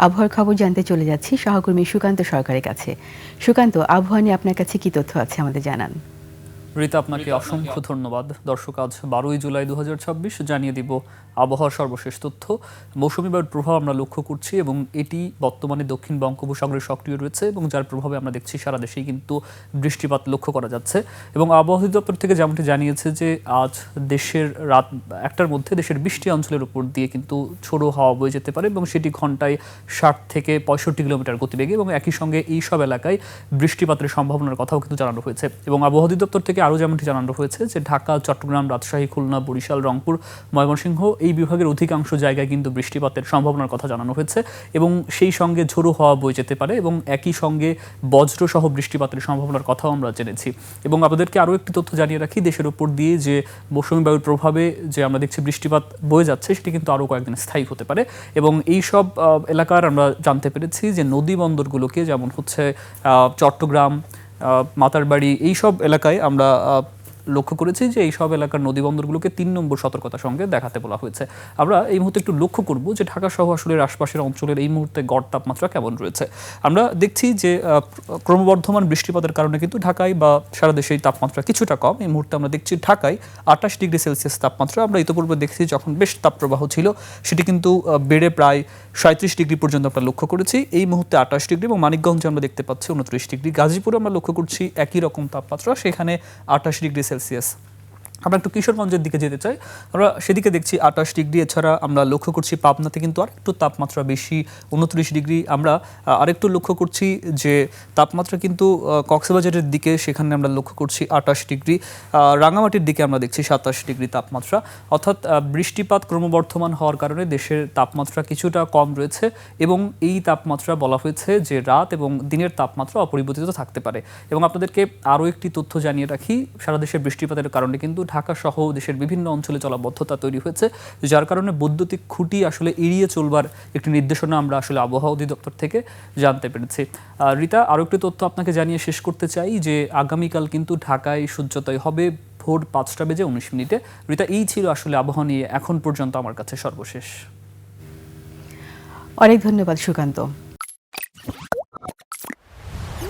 আবহাওয়ার খবর জানতে চলে যাচ্ছি সহকর্মী সুকান্ত সরকারের কাছে। সুকান্ত, আবহাওয়া নিয়ে আপনার কাছে কি তথ্য আছে আমাদের জানান। রিতা, আপনাকে অসংখ্য ধন্যবাদ। দর্শক, আজ 12ই জুলাই 2026 জানিয়ে দিব আবহাওয়ার সর্বশেষ তথ্য। মৌসুমি বায়ুর প্রভাব আমরা লক্ষ্য করছি এবং এটি বর্তমানে দক্ষিণ বঙ্গোপসাগরে সক্রিয় রয়েছে এবং যার প্রভাবে আমরা দেখছি সারা দেশেই কিন্তু বৃষ্টিপাত লক্ষ্য করা যাচ্ছে। এবং আবহাওয়া অধিদপ্তর থেকে যেমনটি জানিয়েছে যে আজ দেশের রাত 1টার মধ্যে দেশের 20টি অঞ্চলের উপর দিয়ে কিন্তু ঝোড়ো হাওয়া বয়ে যেতে পারে এবং সেটি ঘন্টায় 60 থেকে 65 কিলোমিটার গতিবেগে, এবং একই সঙ্গে এই সব এলাকায় বৃষ্টিপাতের সম্ভাবনার কথাও কিন্তু জানানো হয়েছে। এবং আবহাওয়া অধিদপ্তর থেকে আরও যেমনটি জানানো হয়েছে যে ঢাকা, চট্টগ্রাম, রাজশাহী, খুলনা, বরিশাল, রংপুর, ময়মনসিংহ এই বিভাগের অধিকাংশ জায়গায় কিন্তু বৃষ্টিপাতের সম্ভাবনার কথা জানানো হয়েছে এবং সেই সঙ্গে ঝোড়ো হাওয়া বয়ে যেতে পারে এবং একই সঙ্গে বজ্রসহ বৃষ্টিপাতের সম্ভাবনার কথাও আমরা জেনেছি। এবং আপনাদেরকে আরও একটি তথ্য জানিয়ে রাখি, দেশের উপর দিয়ে যে মৌসুমী বায়ুর প্রভাবে যে আমরা দেখছি বৃষ্টিপাত বয়ে যাচ্ছে সেটি কিন্তু আরও কয়েকদিন স্থায়ী হতে পারে। এবং এই সব এলাকার আমরা জানতে পেরেছি যে নদী বন্দরগুলোকে, যেমন হচ্ছে চট্টগ্রাম, মাতারবাড়ি, এইসব এলাকায় আমরা লক্ষ্য করেছি যে এই সব এলাকার নদীবন্দরগুলোকে 3 নম্বর সতর্কতার সঙ্গে দেখাতে বলা হয়েছে। আমরা এই মুহূর্তে একটু লক্ষ্য করব যে ঢাকা সহ আসলে আশপাশের অঞ্চলের এই মুহূর্তে গড় তাপমাত্রা কেমন রয়েছে। আমরা দেখছি যে ক্রমবর্ধমান বৃষ্টিপাতের কারণে কিন্তু ঢাকায় বা সারা দেশেই তাপমাত্রা কিছুটা কম। এই মুহূর্তে আমরা দেখছি ঢাকায় 28 ডিগ্রি সেলসিয়াস তাপমাত্রা। আমরা ইতিপূর্বে দেখছি যখন বেশ তাপপ্রবাহ ছিল সেটি কিন্তু বেড়ে প্রায় 37 ডিগ্রি পর্যন্ত আমরা লক্ষ্য করেছি। এই মুহূর্তে 28 ডিগ্রি, এবং মানিকগঞ্জে আমরা দেখতে পাচ্ছি 29 ডিগ্রি। গাজীপুরে আমরা লক্ষ্য করছি একই রকম তাপমাত্রা, সেখানে 28 ডিগ্রি সেলসিয়াস। আমরা একটু কিশোরগঞ্জের দিকে যেতে চাই, আমরা সেদিকে দেখছি 28 ডিগ্রি। এছাড়া আমরা লক্ষ্য করছি পাবনাতে কিন্তু আরেকটু তাপমাত্রা বেশি, 29 ডিগ্রি। আমরা আরেকটু লক্ষ্য করছি যে তাপমাত্রা কিন্তু কক্সবাজারের দিকে, সেখানে আমরা লক্ষ্য করছি 28 ডিগ্রি। রাঙামাটির দিকে আমরা দেখছি 27 ডিগ্রি তাপমাত্রা। অর্থাৎ বৃষ্টিপাত ক্রমবর্ধমান হওয়ার কারণে দেশের তাপমাত্রা কিছুটা কম রয়েছে এবং এই তাপমাত্রা বলা হয়েছে যে রাত এবং দিনের তাপমাত্রা অপরিবর্তিত থাকতে পারে। এবং আপনাদেরকে আরও একটি তথ্য জানিয়ে রাখি, সারা দেশে বৃষ্টিপাতের কারণে কিন্তু ঢাকা সহ দেশের বিভিন্ন অঞ্চলে জলাবদ্ধতা তৈরি হয়েছে, যার কারণে বৈদ্যুতিক খুঁটি আসলে এড়িয়ে চলবার একটি নির্দেশনা আমরা আসলে আবহাওয়া অধিদপ্তর থেকে জানতে পেরেছি। রিতা, আরও একটি তথ্য আপনাকে জানিয়ে শেষ করতে চাই যে আগামীকাল কিন্তু ঢাকায় সূর্যোদয় হবে ভোর 5:19। রিতা, এই ছিল আসলে আবহাওয়া নিয়ে এখন পর্যন্ত আমার কাছে সর্বশেষ। অনেক ধন্যবাদ সুকান্ত।